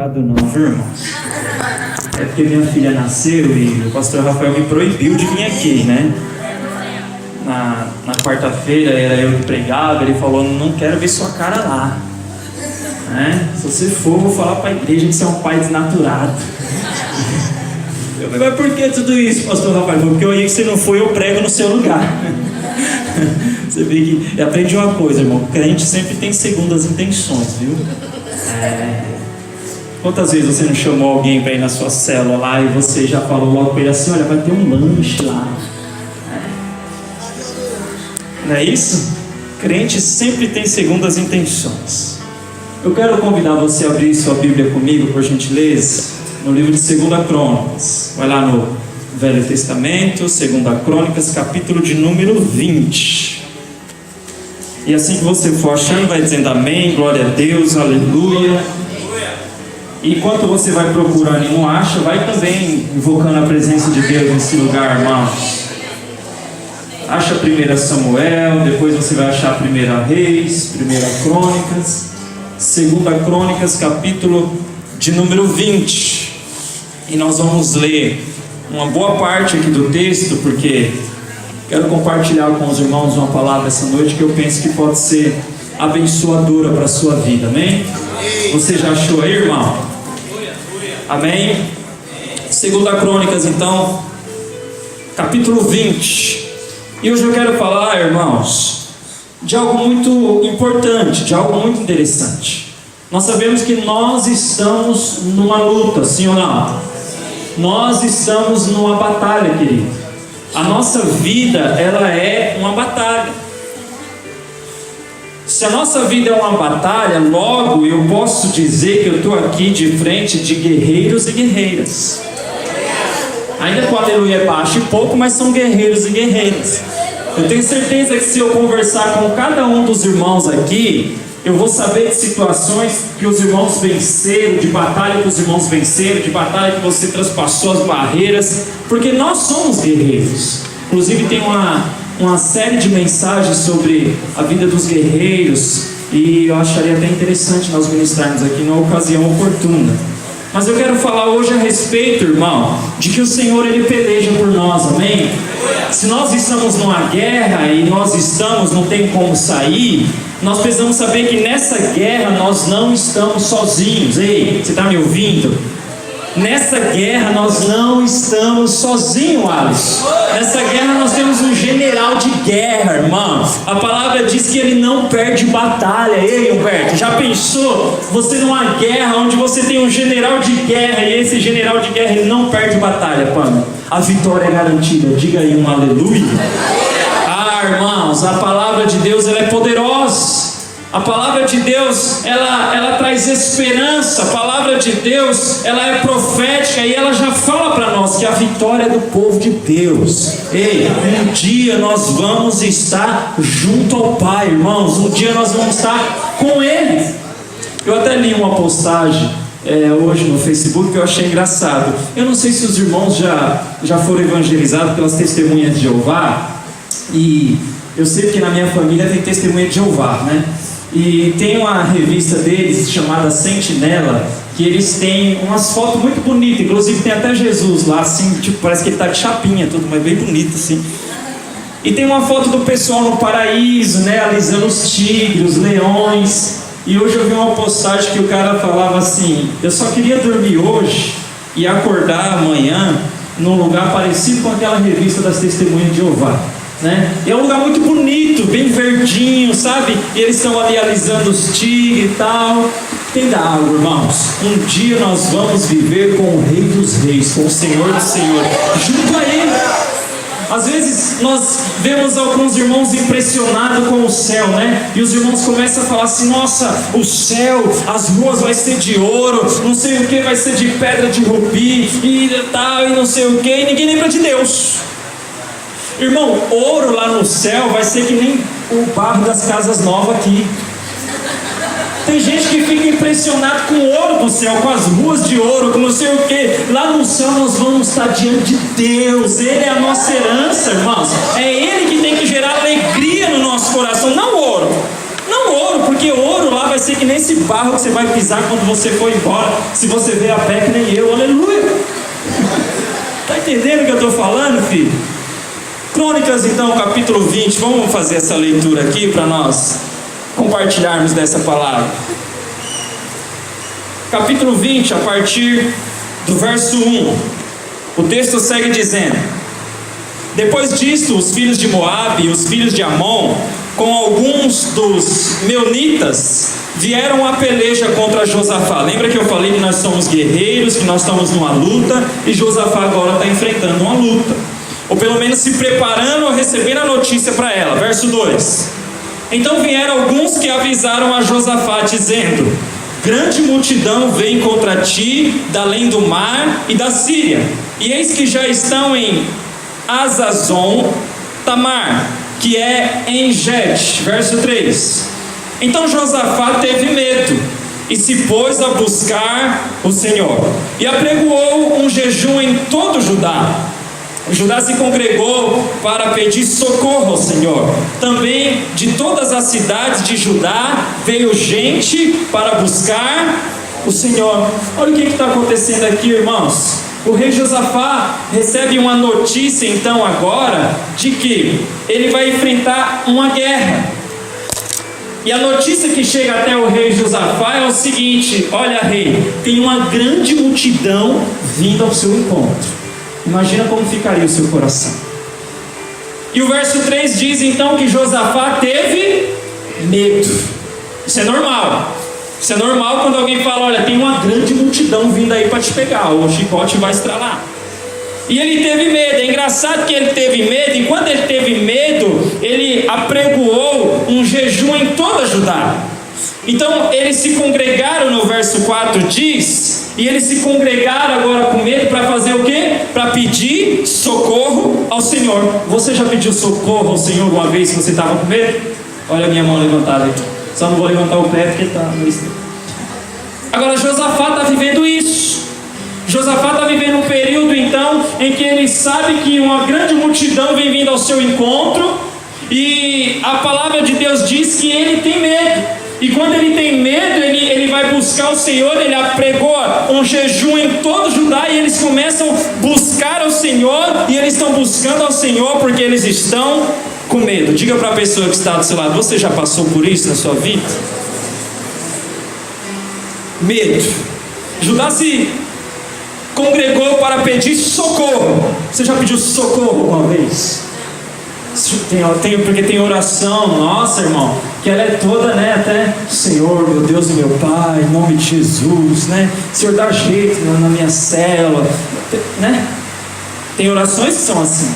Não, viu, irmãos? É porque minha filha nasceu e o pastor Rafael me proibiu de vir aqui, né? Na quarta-feira era eu que pregava, ele falou: não quero ver sua cara lá, né? Se você for, eu vou falar para a igreja que você é um pai desnaturado. Eu falei: mas por que tudo isso, pastor Rafael? Porque eu aí que você não foi, eu prego no seu lugar. Você vê que eu aprendi uma coisa, irmão: crente sempre tem segundas intenções, viu? Quantas vezes você não chamou alguém para ir na sua célula lá e você já falou logo para ele assim: olha, vai ter um lanche lá? Não é isso? Crente sempre tem segundas intenções. Eu quero convidar você a abrir sua Bíblia comigo, por gentileza, no livro de 2 Crônicas. Vai lá no Velho Testamento, 2 Crônicas, capítulo de número 20. E assim que você for achando, vai dizendo amém, glória a Deus, aleluia. E enquanto você vai procurando e não acha, vai também invocando a presença de Deus nesse lugar, irmãos. Acha 1 Samuel, depois você vai achar 1 Reis, 1 Crônicas, 2 Crônicas, capítulo de número 20. E nós vamos ler uma boa parte aqui do texto, porque quero compartilhar com os irmãos uma palavra essa noite que eu penso que pode ser abençoadora para a sua vida, amém? Você já achou aí, irmão? Amém? 2 Crônicas, então, capítulo 20. E hoje eu quero falar, irmãos, de algo muito importante, de algo muito interessante. Nós sabemos que nós estamos numa luta, sim ou não? Nós estamos numa batalha, querido. A nossa vida, ela é uma batalha. Se a nossa vida é uma batalha, logo eu posso dizer que eu estou aqui de frente de guerreiros e guerreiras. Ainda que o aleluia é baixo e pouco, mas são guerreiros e guerreiras. Eu tenho certeza que se eu conversar com cada um dos irmãos aqui, eu vou saber de situações que os irmãos venceram, de batalha que os irmãos venceram, de batalha que você transpassou as barreiras, porque nós somos guerreiros. Inclusive tem uma série de mensagens sobre a vida dos guerreiros, e eu acharia até interessante nós ministrarmos aqui numa ocasião oportuna. Mas eu quero falar hoje a respeito, irmão, de que o Senhor, Ele peleja por nós, amém? Se nós estamos numa guerra e não tem como sair, nós precisamos saber que nessa guerra nós não estamos sozinhos. Ei, você está me ouvindo? Nessa guerra nós não estamos sozinhos, Alisson. Nessa guerra nós temos um general de guerra, irmão. A palavra diz que ele não perde batalha. Ei, Humberto, já pensou? Você numa guerra onde você tem um general de guerra, e esse general de guerra ele não perde batalha, Pano. A vitória é garantida. Diga aí um aleluia. Ah, irmãos, a palavra de Deus ela é poderosa. A palavra de Deus, ela traz esperança. A palavra de Deus, ela é profética e ela já fala para nós que a vitória é do povo de Deus. Ei, um dia nós vamos estar junto ao Pai, irmãos. Um dia nós vamos estar com Ele. Eu até li uma postagem hoje no Facebook que eu achei engraçado. Eu não sei se os irmãos já foram evangelizados pelas testemunhas de Jeová. E eu sei que na minha família tem testemunha de Jeová, né? E tem uma revista deles chamada Sentinela, que eles têm umas fotos muito bonitas. Inclusive tem até Jesus lá, assim, tipo, parece que ele está de chapinha, tudo, mas bem bonito assim. E tem uma foto do pessoal no paraíso, né, alisando os tigres, os leões. E hoje eu vi uma postagem que o cara falava assim: eu só queria dormir hoje e acordar amanhã num lugar parecido com aquela revista das Testemunhas de Jeová, né? E é um lugar muito bonito, bem verdinho, sabe? E eles estão ali alisando os tigres e tal. Entenda algo, irmãos: um dia nós vamos viver com o Rei dos Reis, com o Senhor dos Senhores, junto a Ele. Às vezes nós vemos alguns irmãos impressionados com o céu, né? E os irmãos começam a falar assim: nossa, o céu, as ruas vai ser de ouro, não sei o que, vai ser de pedra de rubi e tal, e não sei o que, e ninguém lembra de Deus. Irmão, ouro lá no céu vai ser que nem o barro das casas novas aqui. Tem gente que fica impressionado com o ouro do céu, com as ruas de ouro, com não sei o que. Lá no céu nós vamos estar diante de Deus. Ele é a nossa herança, irmãos. É Ele que tem que gerar alegria no nosso coração, não ouro. Não ouro, porque ouro lá vai ser que nem esse barro que você vai pisar quando você for embora, se você vier a pé que nem eu, aleluia. Está entendendo o que eu estou falando, filho? Crônicas, então, capítulo 20, vamos fazer essa leitura aqui para nós compartilharmos dessa palavra. Capítulo 20, a partir do verso 1, o texto segue dizendo: depois disto, os filhos de Moabe e os filhos de Amon, com alguns dos meunitas, vieram à peleja contra Josafá. Lembra que eu falei que nós somos guerreiros, que nós estamos numa luta, e Josafá agora está enfrentando uma luta, ou pelo menos se preparando a receber a notícia para ela. Verso 2: então vieram alguns que avisaram a Josafá, dizendo: grande multidão vem contra ti, da além do mar e da Síria, e eis que já estão em Azazon Tamar, que é em Gete. Verso 3: então Josafá teve medo e se pôs a buscar o Senhor, e apregoou um jejum em todo Judá. Judá se congregou para pedir socorro ao Senhor. Também de todas as cidades de Judá veio gente para buscar o Senhor. Olha o que está acontecendo aqui, irmãos. O rei Josafá recebe uma notícia então agora de que ele vai enfrentar uma guerra. E a notícia que chega até o rei Josafá é o seguinte: olha, rei, tem uma grande multidão vindo ao seu encontro. Imagina como ficaria o seu coração. E o verso 3 diz então que Josafá teve medo. Isso é normal. Isso é normal quando alguém fala: olha, tem uma grande multidão vindo aí para te pegar, o chicote vai estralar. E ele teve medo. É engraçado que ele teve medo, e quando ele teve medo, ele apregoou um jejum em toda Judá. Então eles se congregaram, no verso 4 diz, e eles se congregaram agora com medo para fazer o quê? Para pedir socorro ao Senhor. Você já pediu socorro ao Senhor uma vez que você estava com medo? Olha a minha mão levantada aí. Só não vou levantar o pé porque está no estranho. Agora Josafá está vivendo isso. Josafá está vivendo um período então em que ele sabe que uma grande multidão vem vindo ao seu encontro, e a palavra de Deus diz que ele tem medo. E quando ele tem medo, ele vai buscar o Senhor. Ele apregou um jejum em todo Judá, e eles começam a buscar o Senhor, e eles estão buscando ao Senhor porque eles estão com medo. Diga para a pessoa que está do seu lado: você já passou por isso na sua vida? Medo. Judá se congregou para pedir socorro. Você já pediu socorro uma vez? Porque tem oração, nossa, irmão, que ela é toda, né, até: Senhor, meu Deus e meu Pai, em nome de Jesus, né, Senhor, dá jeito na minha célula, né? Tem orações que são assim.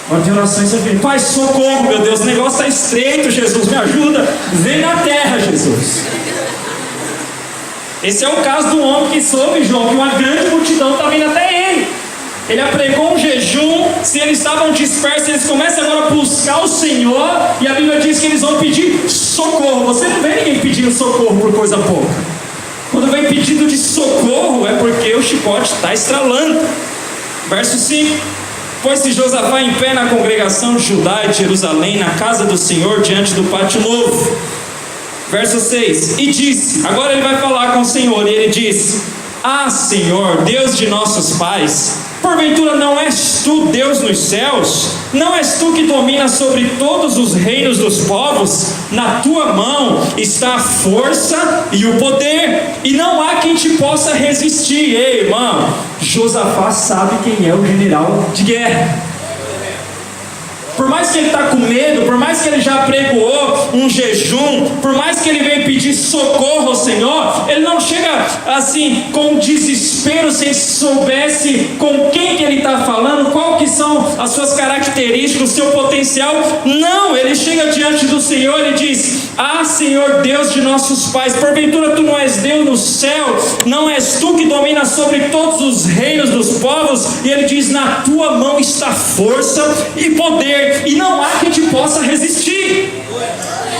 Agora tem orações que você: Pai, socorro, meu Deus, o negócio está estreito, Jesus, me ajuda, vem na terra, Jesus. Esse é o caso do homem que soube, João, que uma grande multidão está vindo até ele. Ele apregou um jejum. Se eles estavam dispersos, eles começam agora a buscar o Senhor, e a Bíblia diz que eles vão pedir socorro. Você não vê ninguém pedindo socorro por coisa pouca. Quando vem pedido de socorro, é porque o chicote está estralando. Verso 5: pôs-se Josafá em pé na congregação de Judá e de Jerusalém, na casa do Senhor, diante do pátio novo. Verso 6: e disse, agora ele vai falar com o Senhor, e ele disse: ah, Senhor, Deus de nossos pais, porventura não és tu Deus nos céus? Não és tu que dominas sobre todos os reinos dos povos? Na tua mão está a força e o poder, e não há quem te possa resistir. Ei, irmão, Josafá sabe quem é o general de guerra. Por mais que ele está com medo, por mais que ele já apregoou um jejum, por mais que ele venha pedir socorro ao Senhor, ele não chega assim com desespero, se ele soubesse com quem que ele está falando, qual que são as suas características, o seu potencial. Não, ele chega diante do Senhor e diz: ah, Senhor, Deus de nossos pais, porventura tu não és Deus no céu? Não és tu que dominas sobre todos os reinos dos povos? E ele diz: na tua mão está força e poder, e não há quem te possa resistir.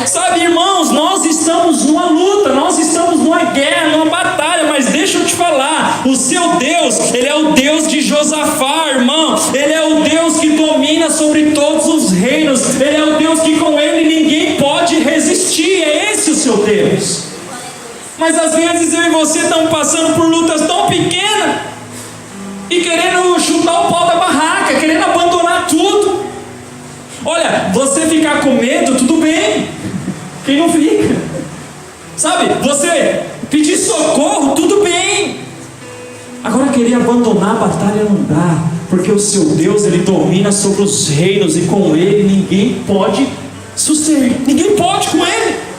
Sabe, irmãos, nós estamos numa luta, nós estamos numa guerra, numa batalha, mas deixa eu te falar, o seu Deus, Ele é o Deus de Josafá, irmão. Ele é o Deus que domina sobre todos os reinos. Ele é o Deus que com Ele ninguém pode resistir. É esse o seu Deus. Mas às vezes eu e você estamos passando por lutas tão pequenas e querendo chutar o pau da barraca, querendo abandonar tudo. Olha, você ficar com medo, tudo bem. Quem não fica? Sabe, você pedir socorro, tudo bem. Agora querer abandonar a batalha não dá, porque o seu Deus, Ele domina sobre os reinos, e com Ele ninguém pode suceder, ninguém pode com Ele.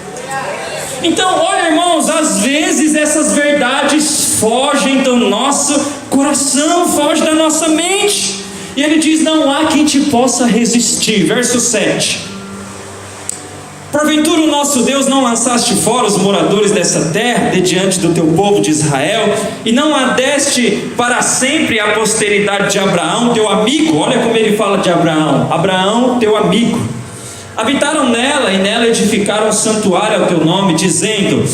Então, olha, irmãos, às vezes essas verdades fogem do nosso coração, fogem da nossa mente, e Ele diz: não há quem te possa resistir. Verso 7: porventura o nosso Deus não lançaste fora os moradores dessa terra de diante do teu povo de Israel, e não a deste para sempre a posteridade de Abraão teu amigo? Olha como ele fala de Abraão: Abraão teu amigo. Habitaram nela e nela edificaram um santuário ao teu nome, dizendo...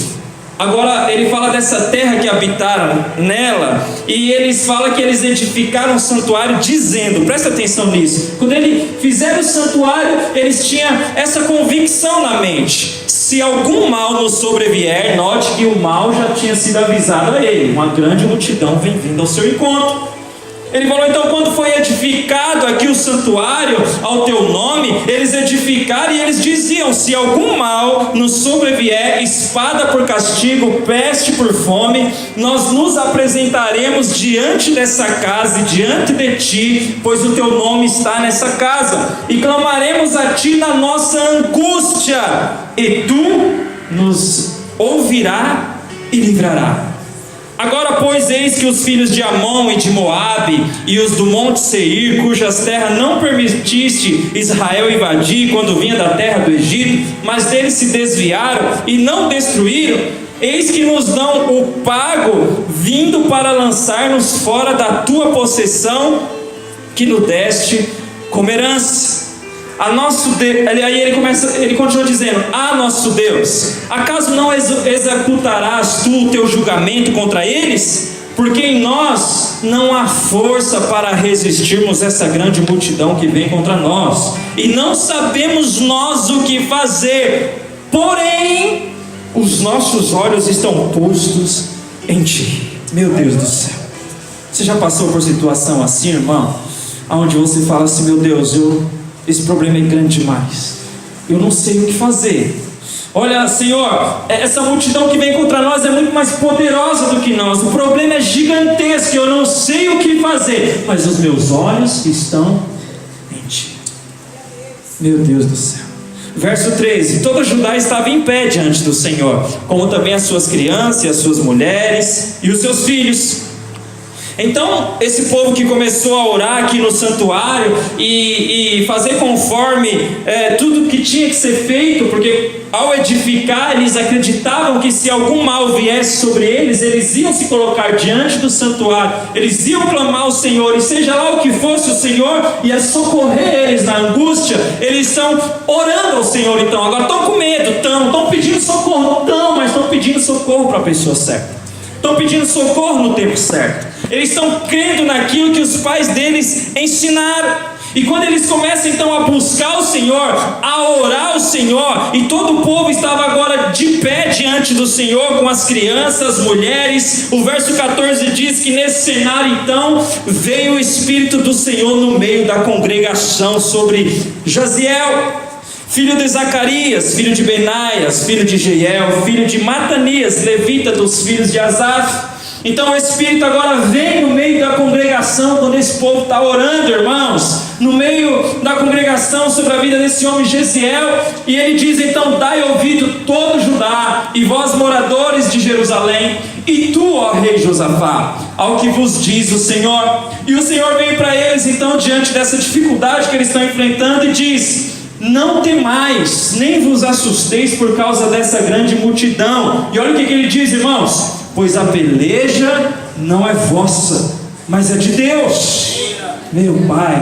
Agora ele fala dessa terra que habitaram nela, e eles falam que eles edificaram um santuário dizendo, presta atenção nisso, quando eles fizeram o santuário, eles tinham essa convicção na mente: se algum mal nos sobrevier, note que o mal já tinha sido avisado a ele, uma grande multidão vem vindo ao seu encontro. Ele falou: então, quando foi edificado aqui o santuário ao teu nome, eles edificaram e eles diziam: se algum mal nos sobrevier, espada por castigo, peste por fome, nós nos apresentaremos diante dessa casa e diante de ti, pois o teu nome está nessa casa, e clamaremos a ti na nossa angústia, e tu nos ouvirá e livrará. Agora, pois, eis que os filhos de Amon e de Moabe e os do monte Seir, cujas terras não permitiste Israel invadir quando vinha da terra do Egito, mas deles se desviaram e não destruíram, eis que nos dão o pago, vindo para lançar-nos fora da tua possessão, que nos deste como herança. A nosso Deus, aí ele continua dizendo: ah, nosso Deus, acaso não executarás tu o teu julgamento contra eles? Porque em nós não há força para resistirmos essa grande multidão que vem contra nós, e não sabemos nós o que fazer, porém os nossos olhos estão postos em ti. Meu Deus do céu, você já passou por situação assim, irmão, onde você fala assim: meu Deus, esse problema é grande demais, eu não sei o que fazer. Olha, Senhor, essa multidão que vem contra nós é muito mais poderosa do que nós, o problema é gigantesco, eu não sei o que fazer, mas os meus olhos estão em ti. Meu Deus do céu. Verso 13: toda Judá estava em pé diante do Senhor, como também as suas crianças e as suas mulheres e os seus filhos. Então, esse povo que começou a orar aqui no santuário e fazer conforme tudo que tinha que ser feito, porque ao edificar eles acreditavam que se algum mal viesse sobre eles, eles iam se colocar diante do santuário, eles iam clamar ao Senhor, e seja lá o que fosse, o Senhor ia socorrer eles na angústia. Eles estão orando ao Senhor. Então agora estão com medo, estão pedindo socorro, não estão, mas estão pedindo socorro para a pessoa certa, estão pedindo socorro no tempo certo. Eles estão crendo naquilo que os pais deles ensinaram. E quando eles começam então a buscar o Senhor, a orar ao Senhor, e todo o povo estava agora de pé diante do Senhor, com as crianças, as mulheres, o verso 14 diz que nesse cenário então veio o Espírito do Senhor no meio da congregação sobre Jaziel, filho de Zacarias, filho de Benaias, filho de Jeiel, filho de Matanias, levita dos filhos de Asaf. Então o Espírito agora vem no meio da congregação, quando esse povo está orando, irmãos, no meio da congregação sobre a vida desse homem Jeziel, e ele diz então: dai ouvido todo Judá, e vós moradores de Jerusalém, e tu, ó rei Josafá, ao que vos diz o Senhor. E o Senhor vem para eles então diante dessa dificuldade que eles estão enfrentando e diz: não temais, nem vos assusteis por causa dessa grande multidão. E olha o que ele diz, irmãos: pois a peleja não é vossa, mas é de Deus. Meu Pai,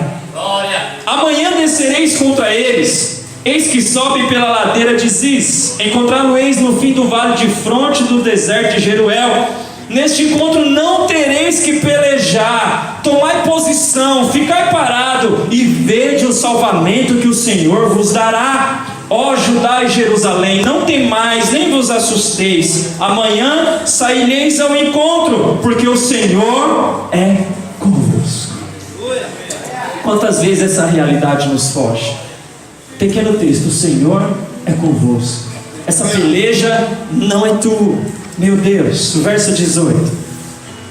amanhã descereis contra eles, eis que sobem pela ladeira de Ziz, encontrá-lo-eis no fim do vale de fronte do deserto de Jeruel. Neste encontro não tereis que pelejar, tomai posição, ficai parado e vede o salvamento que o Senhor vos dará. Ó Judá e Jerusalém, não temais, nem vos assusteis. Amanhã saireis ao encontro, porque o Senhor é convosco. Quantas vezes essa realidade nos foge? Pequeno texto, o Senhor é convosco. Essa peleja não é tua. Meu Deus, o verso 18.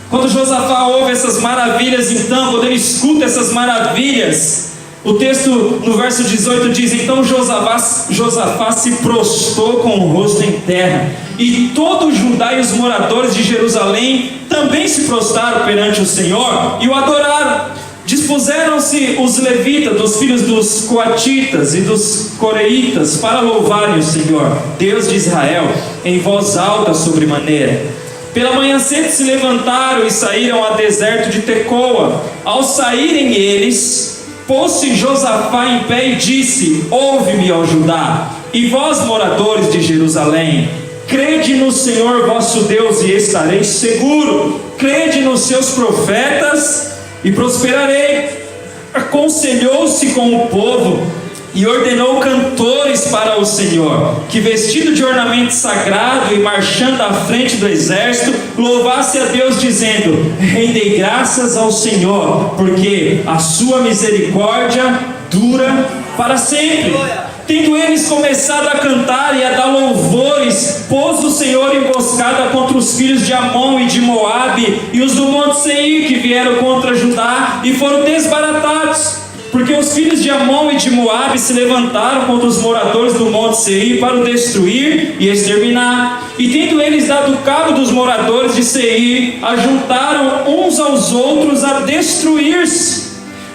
Quando Josafá ouve essas maravilhas, então, quando ele escuta essas maravilhas, o texto no verso 18 diz: então Josafá se prostrou com o rosto em terra, e todo Judá e os moradores de Jerusalém também se prostraram perante o Senhor e o adoraram. Dispuseram-se os levitas, dos filhos dos coatitas e dos coreitas, para louvarem o Senhor, Deus de Israel, em voz alta sobremaneira. Pela manhã cedo se levantaram e saíram ao deserto de Tecoa. Ao saírem eles, pôs-se Josafá em pé e disse: ouve-me, ó Judá, e vós, moradores de Jerusalém, crede no Senhor vosso Deus e estareis seguro. Crede nos seus profetas e prosperarei. Aconselhou-se com o povo e ordenou cantores para o Senhor, que vestido de ornamento sagrado e marchando à frente do exército, louvasse a Deus dizendo: rendei graças ao Senhor, porque a sua misericórdia dura para sempre. Tendo eles começado a cantar e a dar louvores, pôs o Senhor emboscada contra os filhos de Amon e de Moabe e os do monte Seir, que vieram contra Judá e foram desbaratados. Porque os filhos de Amon e de Moabe se levantaram contra os moradores do monte Seir para o destruir e exterminar. E tendo eles dado cabo dos moradores de Seir, ajuntaram uns aos outros a destruir-se.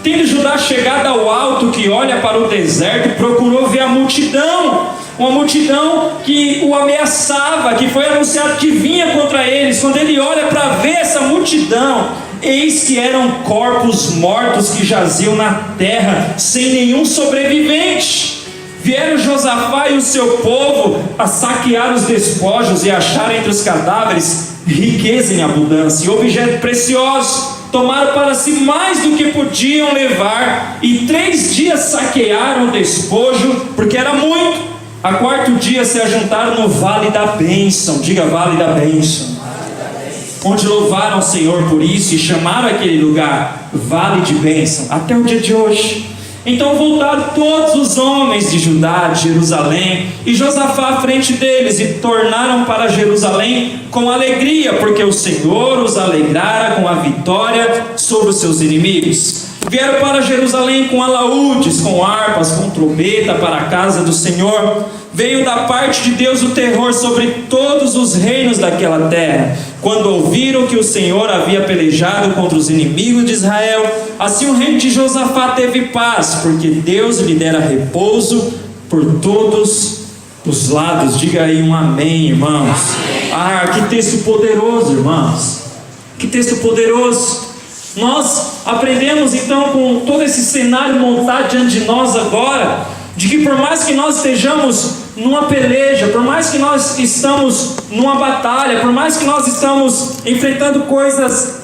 Tendo Judá chegado ao alto que olha para o deserto, procurou ver a multidão, uma multidão que o ameaçava, que foi anunciado que vinha contra eles. Quando ele olha para ver essa multidão, eis que eram corpos mortos que jaziam na terra, sem nenhum sobrevivente. Vieram Josafá e o seu povo a saquear os despojos e achar entre os cadáveres riqueza em abundância e objetos preciosos. Tomaram para si mais do que podiam levar, e 3 dias saquearam o despojo, porque era muito. A 4º dia se ajuntaram no vale da bênção, diga vale da bênção, onde louvaram o Senhor por isso, e chamaram aquele lugar vale de bênção, até o dia de hoje. Então voltaram todos os homens de Judá, de Jerusalém, e Josafá à frente deles, e tornaram para Jerusalém com alegria, porque o Senhor os alegrara com a vitória sobre os seus inimigos. Vieram para Jerusalém com alaúdes, com harpas, com trombeta para a casa do Senhor. Veio da parte de Deus o terror sobre todos os reinos daquela terra, quando ouviram que o Senhor havia pelejado contra os inimigos de Israel. Assim o reino de Josafá teve paz, porque Deus lhe dera repouso por todos os lados. Diga aí um amém, irmãos. Ah, que texto poderoso, irmãos. Que texto poderoso. Nós aprendemos então, com todo esse cenário montado diante de nós agora, de que por mais que nós estejamos numa peleja, por mais que nós estamos numa batalha, por mais que nós estamos enfrentando coisas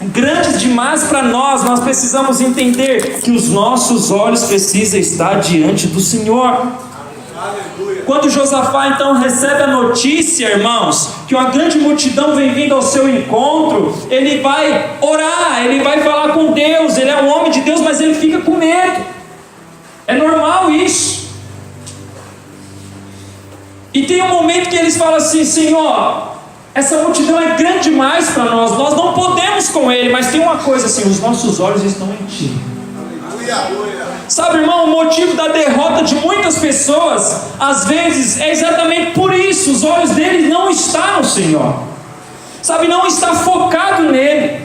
grandes demais para nós, nós precisamos entender que os nossos olhos precisam estar diante do Senhor. Quando Josafá então recebe a notícia, irmãos, que uma grande multidão vem vindo ao seu encontro, ele vai orar, ele vai falar com Deus, ele é um homem de Deus, mas ele fica com medo. É normal isso. E tem um momento que eles falam assim: Senhor, essa multidão é grande demais para nós não podemos com ele, mas tem uma coisa assim, os nossos olhos estão em Ti. Sabe, irmão, o motivo da derrota de muitas pessoas, às vezes, é exatamente por isso. Os olhos deles não estão no Senhor, sabe, não está focado nele.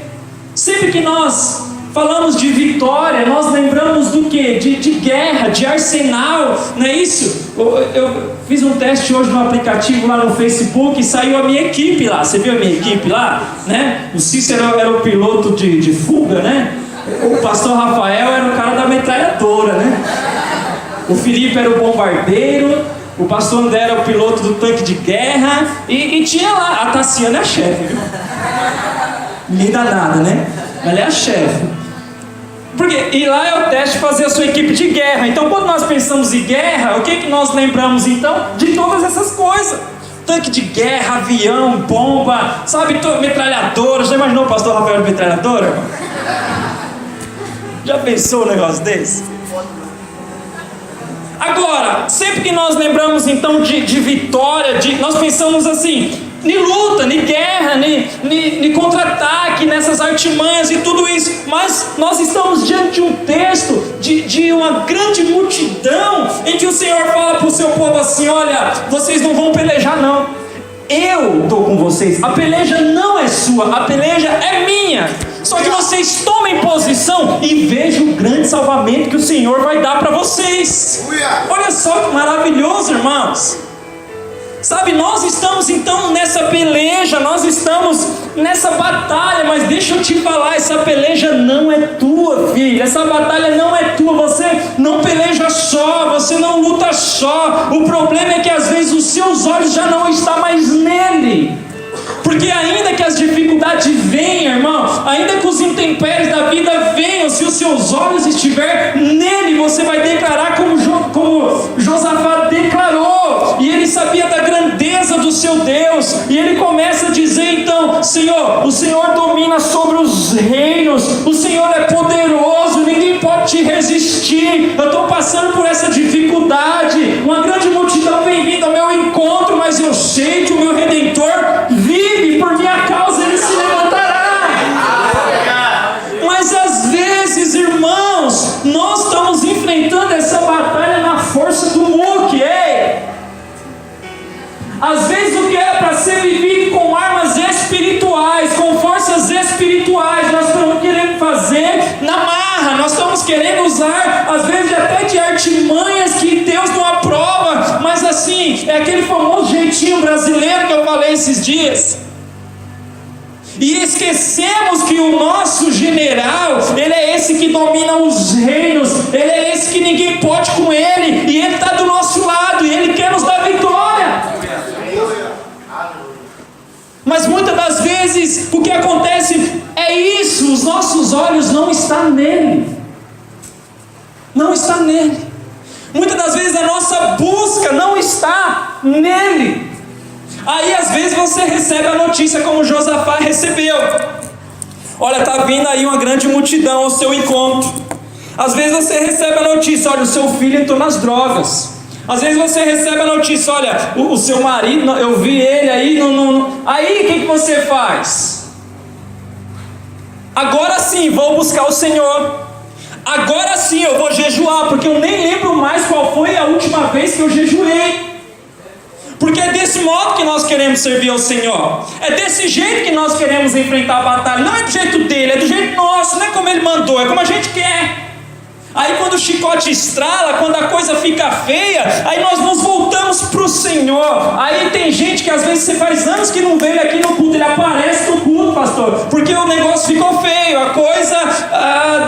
Sempre que nós falamos de vitória, nós lembramos do que? De guerra, de arsenal, não é isso? Eu fiz um teste hoje no aplicativo lá no Facebook e saiu a minha equipe lá. Você viu a minha equipe lá? Né? O Cícero era o piloto de fuga, né? O pastor Rafael era o cara da metralhadora, né? O Felipe era o bombardeiro, o pastor André era o piloto do tanque de guerra, e tinha lá, a Tassiana é a chefe, viu? Ninguém dá nada, né? Ela é a chefe. Porque ir lá é o teste de fazer a sua equipe de guerra. Então quando nós pensamos em guerra, o que nós lembramos então? De todas essas coisas. Tanque de guerra, avião, bomba, sabe, metralhadora. Já imaginou o pastor Rafael de metralhadora, irmão? Já pensou um negócio desse? Agora, sempre que nós lembramos então de vitória, nós pensamos assim, em luta, em guerra, em contra-ataque, nessas artimanhas e tudo isso. Mas nós estamos diante de um texto de uma grande multidão, em que o Senhor fala para o seu povo assim: olha, vocês não vão pelejar não, eu estou com vocês, a peleja não é sua, a peleja é minha. Só que vocês tomem posição e vejam o grande salvamento que o Senhor vai dar para vocês. Olha só que maravilhoso, irmãos. Sabe, nós estamos então nessa peleja, nós estamos nessa batalha, mas deixa eu te falar, essa peleja não é tua, filho, essa batalha não é tua, você não peleja só, você não luta só. O problema é que às vezes os seus olhos já não estão mais nele, porque ainda que as dificuldades venham, irmão, ainda que os intempéries da vida venham, se os seus olhos estiverem nele, você vai declarar como Josafá declarou, e ele sabia da grandeza do seu Deus, e ele começa a dizer então: Senhor, o Senhor domina sobre os reinos, o Senhor é poderoso, ninguém pode te resistir. Eu estou passando por essa dificuldade, uma grande multidão vem vindo ao meu encontro, mas eu sei que o meu Redentor vive, por minha causa ele se levantará. Mas às vezes, irmãos, nós estamos enfrentando essa batalha na força do muque, Às vezes o que era para ser vivido com armas espirituais, com forças espirituais, nós estamos querendo fazer na marra, nós estamos querendo usar, às vezes até de artimanhas que Deus não aprova, mas assim, é aquele famoso jeitinho brasileiro que eu falei esses dias. E esquecemos que o nosso general, ele é esse que domina os reinos, ele é esse que ninguém pode com ele, e ele está do nosso lado, e ele quer nos dar vitória. Mas muitas das vezes o que acontece é isso, os nossos olhos não estão nele. Não está nele. Muitas das vezes a nossa busca não está nele. Aí às vezes você recebe a notícia como Josafá recebeu: olha, está vindo aí uma grande multidão ao seu encontro. Às vezes você recebe a notícia: olha, o seu filho entrou nas drogas. Às vezes você recebe a notícia: olha, o seu marido, eu vi ele aí, aí o que você faz? Agora sim, vou buscar o Senhor. Agora sim eu vou jejuar, porque eu nem lembro mais qual foi a última vez que eu jejuei. Porque é desse modo que nós queremos servir ao Senhor. É desse jeito que nós queremos enfrentar a batalha. Não é do jeito dele, é do jeito nosso. Não é como ele mandou, é como a gente quer. Aí quando o chicote estrala, quando a coisa fica feia, aí nós nos voltamos para o Senhor. Aí tem gente que às vezes você faz anos que não veio aqui no culto, ele aparece no culto, pastor, porque o negócio ficou feio, a coisa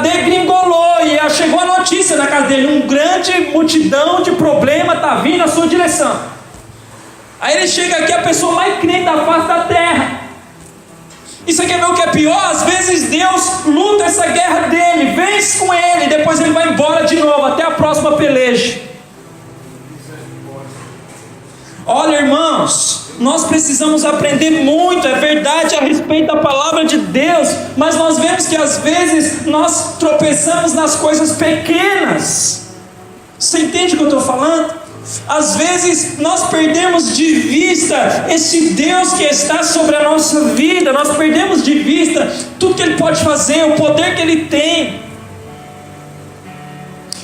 degringolou, e chegou a notícia na casa dele: um grande multidão de problema está vindo na sua direção. Aí ele chega aqui, a pessoa mais crente da face da terra. E você quer ver o que é pior? Às vezes Deus luta essa guerra dele, vence com ele, depois ele vai embora de novo, até a próxima peleja. Olha, irmãos, nós precisamos aprender muito, é verdade, a respeito da palavra de Deus, mas nós vemos que às vezes nós tropeçamos nas coisas pequenas. Você entende o que eu estou falando? Às vezes nós perdemos de vista esse Deus que está sobre a nossa vida, nós perdemos de vista tudo que Ele pode fazer, o poder que Ele tem.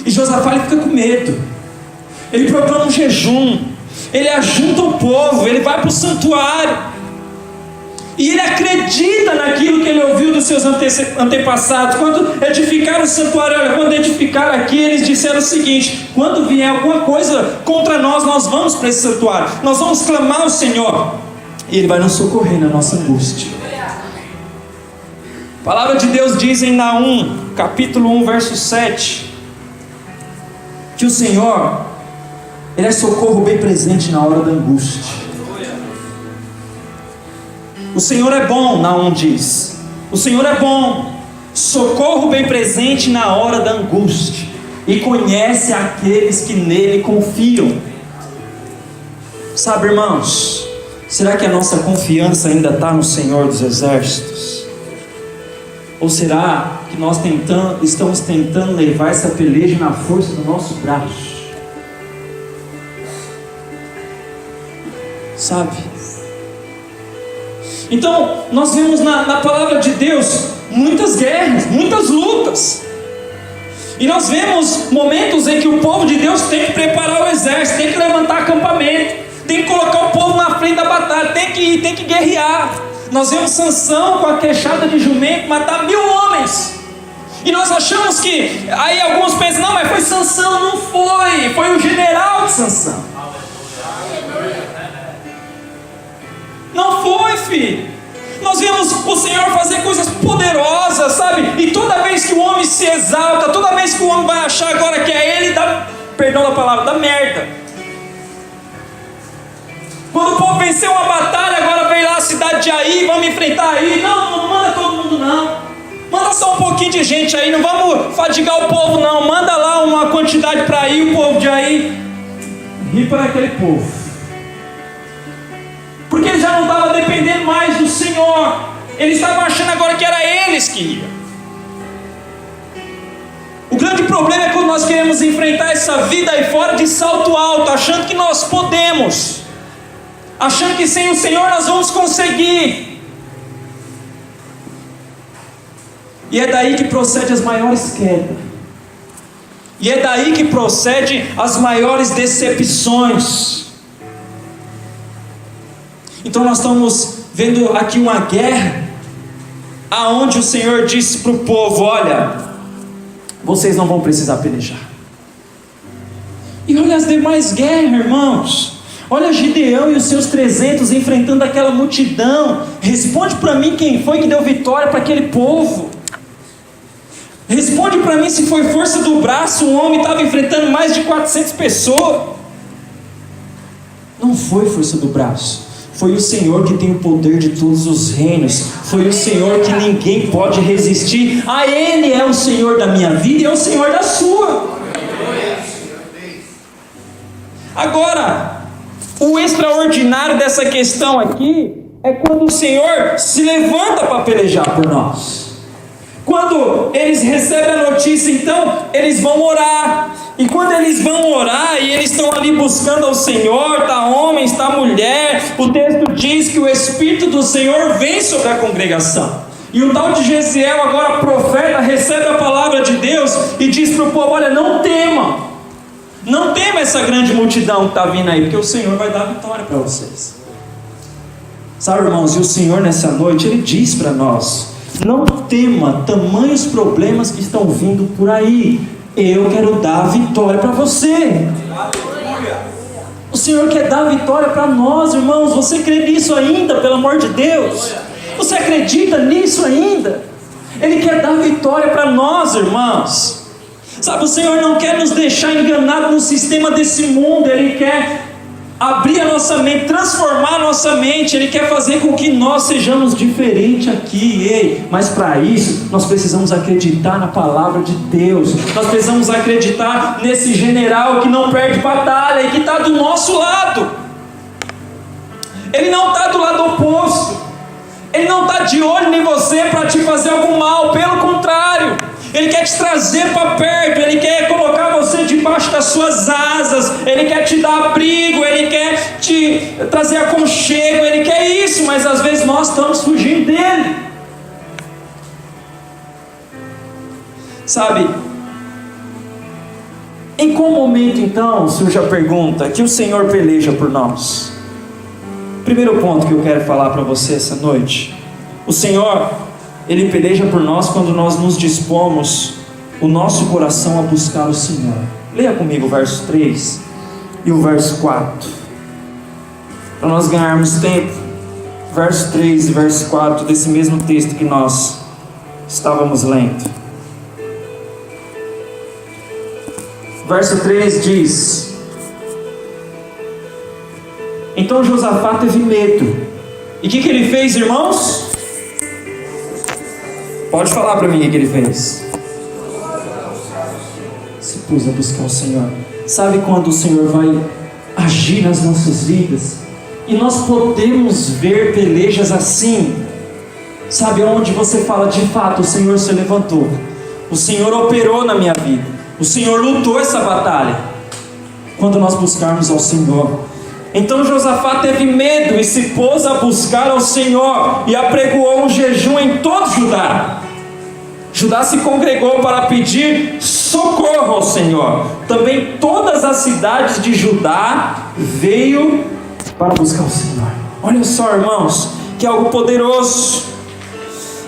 E Josafá, ele fica com medo, ele proclama um jejum, ele ajunta o povo, ele vai para o santuário, e ele acredita naquilo que ele ouviu dos seus antepassados. Quando edificaram o santuário, olha, quando edificaram aqui, eles disseram o seguinte: quando vier alguma coisa contra nós, nós vamos para esse santuário, nós vamos clamar ao Senhor, e Ele vai nos socorrer na nossa angústia. A palavra de Deus diz em Naum, capítulo 1, verso 7, que o Senhor, Ele é socorro bem presente na hora da angústia. O Senhor é bom, Naum diz. O Senhor é bom. socorro bem presente na hora da angústia, e conhece aqueles que nele confiam. Sabe, irmãos, será que a nossa confiança ainda está no Senhor dos Exércitos? Ou será que nós estamos tentando levar essa peleja na força do nosso braço? Sabe? Então, nós vemos na palavra de Deus muitas guerras, muitas lutas. E nós vemos momentos em que o povo de Deus tem que preparar o exército, tem que levantar acampamento, tem que colocar o povo na frente da batalha, tem que ir, tem que guerrear. Nós vemos Sansão com a queixada de jumento matar 1000 homens. E nós achamos que, aí alguns pensam, não, mas foi Sansão. Não foi, foi o general de Sansão. Não foi, filho. Nós vemos o Senhor fazer coisas poderosas, sabe? E toda vez que o homem se exalta, toda vez que o homem vai achar agora que é ele, dá, perdão da palavra, dá merda. Quando o povo venceu uma batalha, agora vem lá a cidade de Aí, vamos enfrentar Aí. Não, não manda todo mundo não. Manda só um pouquinho de gente aí, não vamos fadigar o povo não. Manda lá uma quantidade para Aí, o povo de Aí ri para aquele povo. Porque eles já não estavam dependendo mais do Senhor. Eles estavam achando agora que era eles que iam. O grande problema é quando nós queremos enfrentar essa vida aí fora de salto alto, achando que nós podemos, achando que sem o Senhor nós vamos conseguir. E é daí que procede as maiores quedas. E é daí que procede as maiores decepções. Então nós estamos vendo aqui uma guerra, aonde o Senhor disse para o povo, olha, vocês não vão precisar pelejar. E olha as demais guerras, irmãos. Olha Gideão e os seus 300 enfrentando aquela multidão. Responde para mim quem foi que deu vitória para aquele povo. Responde para mim se foi força do braço. Um homem estava enfrentando mais de 400 pessoas. Não foi força do braço. Foi o Senhor que tem o poder de todos os reinos. Foi o Senhor que ninguém pode resistir. A Ele é o Senhor da minha vida e é o Senhor da sua. Agora, o extraordinário dessa questão aqui é quando o Senhor se levanta para pelejar por nós. Quando eles recebem a notícia, então eles vão orar. E quando eles vão orar e eles estão ali buscando ao Senhor, está homem, está mulher, o texto diz que o Espírito do Senhor vem sobre a congregação. E o tal de Gesiel, agora profeta, recebe a palavra de Deus e diz para o povo, olha, não tema. Não tema essa grande multidão que está vindo aí, porque o Senhor vai dar vitória para vocês. Sabe, irmãos, e o Senhor nessa noite, Ele diz para nós, não tema tamanhos problemas que estão vindo por aí. Eu quero dar a vitória para você. O Senhor quer dar a vitória para nós, irmãos. Você crê nisso ainda, pelo amor de Deus? Você acredita nisso ainda? Ele quer dar vitória para nós, irmãos. Sabe, o Senhor não quer nos deixar enganados no sistema desse mundo. Ele quer abrir a nossa mente, transformar a nossa mente. Ele quer fazer com que nós sejamos diferentes aqui. Ei, mas para isso nós precisamos acreditar na palavra de Deus. Nós precisamos acreditar nesse general que não perde batalha e que está do nosso lado. Ele não está do lado oposto. Ele não está de olho em você para te fazer algum mal. Pelo contrário, Ele quer te trazer para perto. Ele quer colocar você debaixo das suas asas. Ele quer te dar abrigo. Ele quer te trazer aconchego. Ele quer isso, mas às vezes nós estamos fugindo dele. Sabe, em qual momento então, surge a pergunta, que o Senhor peleja por nós? Primeiro ponto que eu quero falar para você essa noite. O Senhor, Ele peleja por nós quando nós nos dispomos o nosso coração a buscar o Senhor. Leia comigo o verso 3 e o verso 4, para nós ganharmos tempo. Verso 3 e verso 4 desse mesmo texto que nós estávamos lendo. Verso 3 diz: então Josafá teve medo. E o que ele fez, irmãos? Pode falar para mim o que ele fez. Se pôs a buscar o Senhor. Sabe quando o Senhor vai agir nas nossas vidas? E nós podemos ver pelejas assim. Sabe onde você fala, de fato, o Senhor se levantou. O Senhor operou na minha vida. O Senhor lutou essa batalha. Quando nós buscarmos ao Senhor. Então Josafá teve medo e se pôs a buscar ao Senhor. E apregoou um jejum em todo Judá. Judá se congregou para pedir socorro ao Senhor. Também todas as cidades de Judá veio para buscar o Senhor. Olha só, irmãos, que é algo poderoso.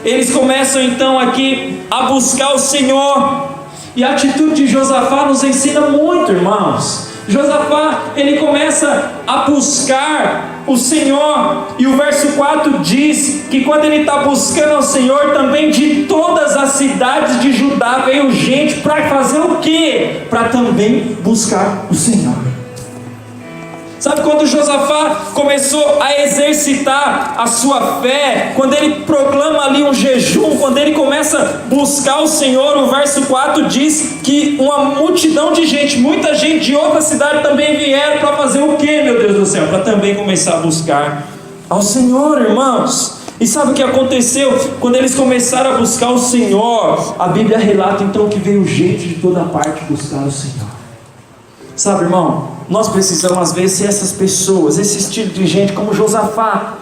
Eles começam então aqui a buscar o Senhor. E a atitude de Josafá nos ensina muito, irmãos. Josafá, ele começa a buscar o Senhor. E o verso 4 diz que quando ele está buscando ao Senhor, também de todas as cidades de Judá veio gente para fazer o quê? Para também buscar o Senhor. Sabe quando Josafá começou a exercitar a sua fé, quando ele proclama ali um jejum, quando ele começa a buscar o Senhor, o verso 4 diz que uma multidão de gente, muita gente de outra cidade também vieram para fazer o quê, meu Deus do céu? Para também começar a buscar ao Senhor, irmãos. E sabe o que aconteceu? Quando eles começaram a buscar o Senhor, a Bíblia relata então que veio gente de toda parte buscar o Senhor. Sabe, irmão, nós precisamos às vezes ser essas pessoas, esse estilo de gente como Josafá,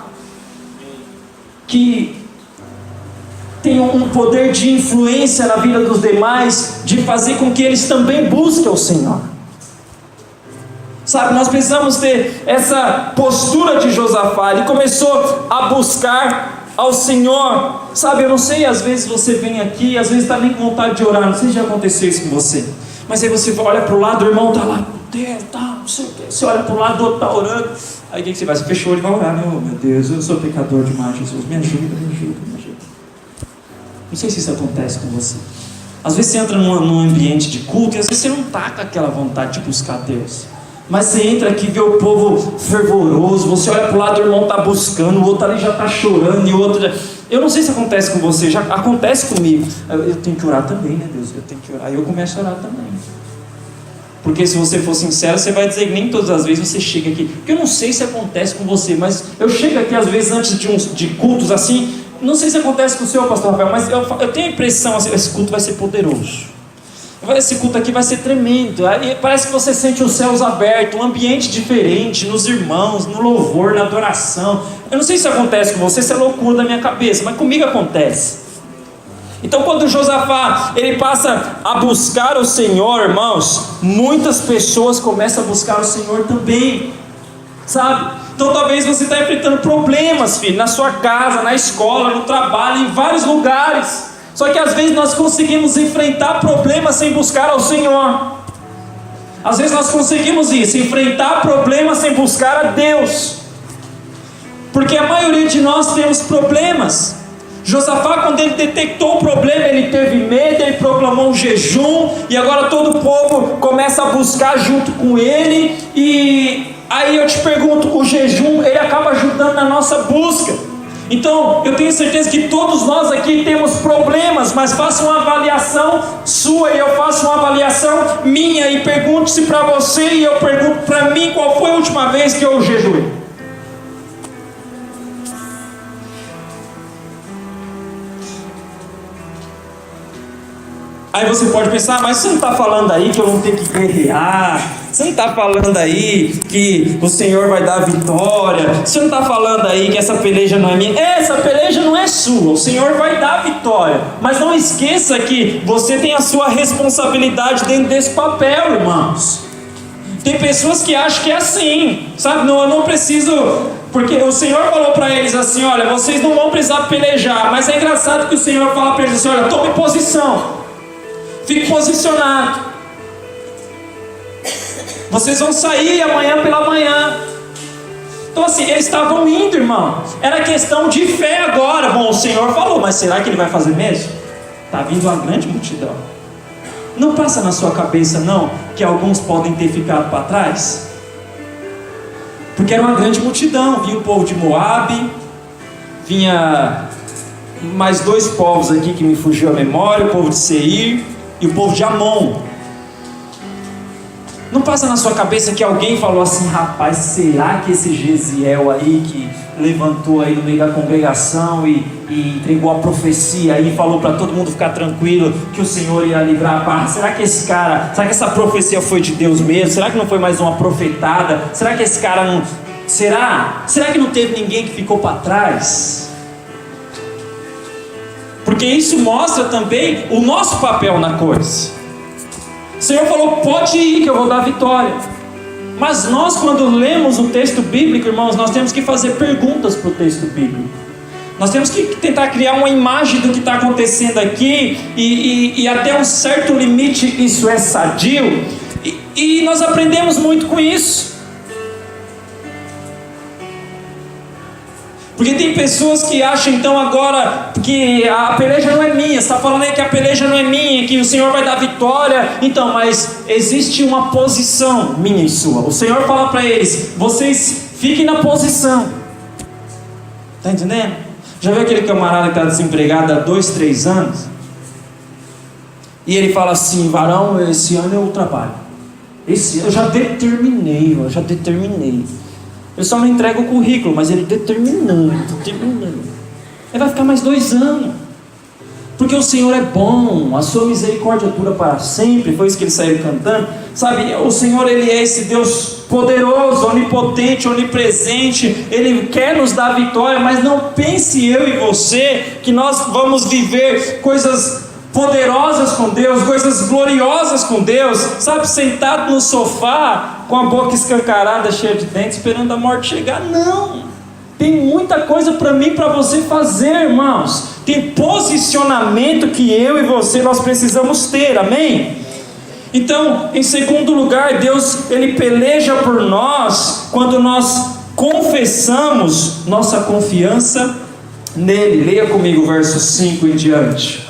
que tem um poder de influência na vida dos demais, de fazer com que eles também busquem o Senhor. Sabe, nós precisamos ter essa postura de Josafá. Ele começou a buscar ao Senhor. Sabe, eu não sei, às vezes você vem aqui, às vezes está nem com vontade de orar, não sei se já aconteceu isso com você. Mas aí você olha para o lado, o irmão está lá, não sei o que. Você olha para o lado, o outro está orando. Aí o que você vai? Você fechou, ele vai orar. Meu Deus, eu sou pecador demais, Jesus. Me ajuda, me ajuda, me ajuda. Não sei se isso acontece com você. Às vezes você entra num ambiente de culto e às vezes você não está com aquela vontade de buscar Deus. Mas você entra aqui e vê o povo fervoroso. Você olha para o lado, o irmão está buscando, o outro ali já está chorando e o outro já... Eu não sei se acontece com você, já acontece comigo. Eu tenho que orar também, né, Deus? Eu tenho que orar. E eu começo a orar também. Porque se você for sincero, você vai dizer que nem todas as vezes você chega aqui. Porque eu não sei se acontece com você, mas eu chego aqui às vezes antes de cultos assim. Não sei se acontece com o seu, pastor Rafael, mas eu tenho a impressão assim, esse culto vai ser poderoso. Esse culto aqui vai ser tremendo. Aí parece que você sente os céus abertos, um ambiente diferente, nos irmãos, no louvor, na adoração. Eu não sei se acontece com você, se é loucura da minha cabeça, mas comigo acontece. Então quando Josafá, ele passa a buscar o Senhor, irmãos, muitas pessoas começam a buscar o Senhor também, sabe? Então talvez você está enfrentando problemas, filho, na sua casa, na escola, no trabalho, em vários lugares. Só que às vezes nós conseguimos enfrentar problemas sem buscar ao Senhor. Às vezes nós conseguimos isso, enfrentar problemas sem buscar a Deus. Porque a maioria de nós temos problemas. Josafá, quando ele detectou o problema, ele teve medo, ele proclamou um jejum, e agora todo o povo começa a buscar junto com ele. E aí eu te pergunto, o jejum, ele acaba ajudando na nossa busca. Então, eu tenho certeza que todos nós aqui temos problemas, mas faça uma avaliação sua e eu faço uma avaliação minha e pergunte-se para você e eu pergunto para mim qual foi a última vez que eu jejuei. Aí você pode pensar, mas você não está falando aí que eu não tenho que guerrear? Você não está falando aí que o Senhor vai dar vitória? Você não está falando aí que essa peleja não é minha? Essa peleja não é sua, o Senhor vai dar vitória. Mas não esqueça que você tem a sua responsabilidade dentro desse papel, irmãos. Tem pessoas que acham que é assim, sabe? Não, eu não preciso... Porque o Senhor falou para eles assim, olha, vocês não vão precisar pelejar. Mas é engraçado que o Senhor fala para eles assim, olha, tome posição. Fique posicionado. Vocês vão sair amanhã pela manhã. Então assim, eles estavam indo, irmão. Era questão de fé agora. Bom, o Senhor falou, mas será que Ele vai fazer mesmo? Está vindo uma grande multidão. Não passa na sua cabeça não, que alguns podem ter ficado para trás? Porque era uma grande multidão. Vinha o povo de Moabe, vinha mais dois povos aqui que me fugiu a memória, o povo de Seir e o povo de Amon. Não passa na sua cabeça que alguém falou assim: rapaz, será que esse Gesiel aí que levantou aí no meio da congregação e entregou a profecia aí, falou para todo mundo ficar tranquilo que o Senhor ia livrar a paz, será que esse cara, será que essa profecia foi de Deus mesmo? Será que não foi mais uma profetada? Será que esse cara não... Será que não teve ninguém que ficou para trás? Porque isso mostra também o nosso papel na coisa. O Senhor falou: pode ir que eu vou dar vitória. Mas nós, quando lemos o texto bíblico, irmãos, nós temos que fazer perguntas para o texto bíblico. Nós temos que tentar criar uma imagem do que está acontecendo aqui, e até um certo limite isso é sadio, e nós aprendemos muito com isso. Porque tem pessoas que acham então agora que a peleja não é minha. Você está falando aí que a peleja não é minha, que o Senhor vai dar vitória. Então, mas existe uma posição minha e sua. O Senhor fala para eles: vocês fiquem na posição. Está entendendo? Já viu aquele camarada que está desempregado há 2, 3 anos? E ele fala assim: varão, esse ano eu trabalho. Esse ano eu já determinei. Ele só não entrega o currículo, mas ele determinando. Ele vai ficar mais 2 anos. Porque o Senhor é bom, a sua misericórdia dura para sempre. Foi isso que eles saíram cantando. Sabe, o Senhor, Ele é esse Deus poderoso, onipotente, onipresente. Ele quer nos dar vitória, mas não pense eu e você que nós vamos viver coisas poderosas com Deus, coisas gloriosas com Deus, sabe, sentado no sofá, com a boca escancarada, cheia de dentes, esperando a morte chegar. Não, tem muita coisa para mim e para você fazer, irmãos. Tem posicionamento que eu e você nós precisamos ter, amém? Então, em segundo lugar, Deus, Ele peleja por nós quando nós confessamos nossa confiança nele. Leia comigo o verso 5 em diante.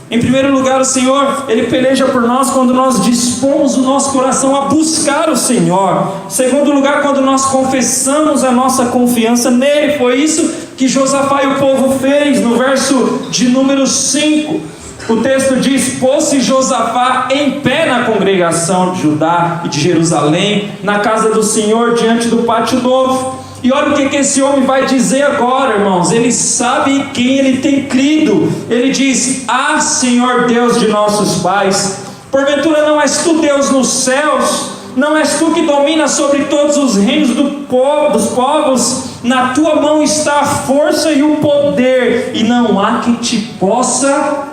Em primeiro lugar, o Senhor, Ele peleja por nós quando nós dispomos o nosso coração a buscar o Senhor. Em segundo lugar, quando nós confessamos a nossa confiança nele. Foi isso que Josafá e o povo fez no verso de número 5. O texto diz: pôs-se Josafá em pé na congregação de Judá e de Jerusalém, na casa do Senhor, diante do pátio novo. E olha o que esse homem vai dizer agora, irmãos. Ele sabe em quem ele tem crido. Ele diz: ah, Senhor Deus de nossos pais, porventura não és tu Deus nos céus? Não és tu que dominas sobre todos os reinos dos povos? Na tua mão está a força e o poder, e não há quem te possa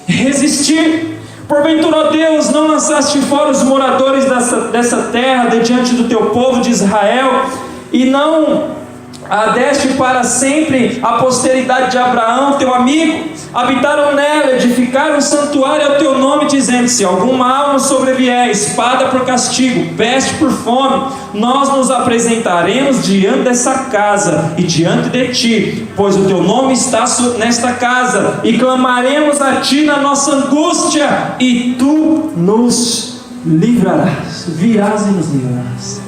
resistir. Porventura, ó Deus, não lançaste fora os moradores dessa terra de diante do teu povo de Israel, e não a deste para sempre a posteridade de Abraão, teu amigo? Habitaram nela, edificaram um santuário ao teu nome, dizendo: se algum mal nos sobrevier, espada por castigo, peste por fome, nós nos apresentaremos diante dessa casa e diante de ti, pois o teu nome está nesta casa, e clamaremos a ti na nossa angústia, e tu nos livrarás. Virás e nos livrarás.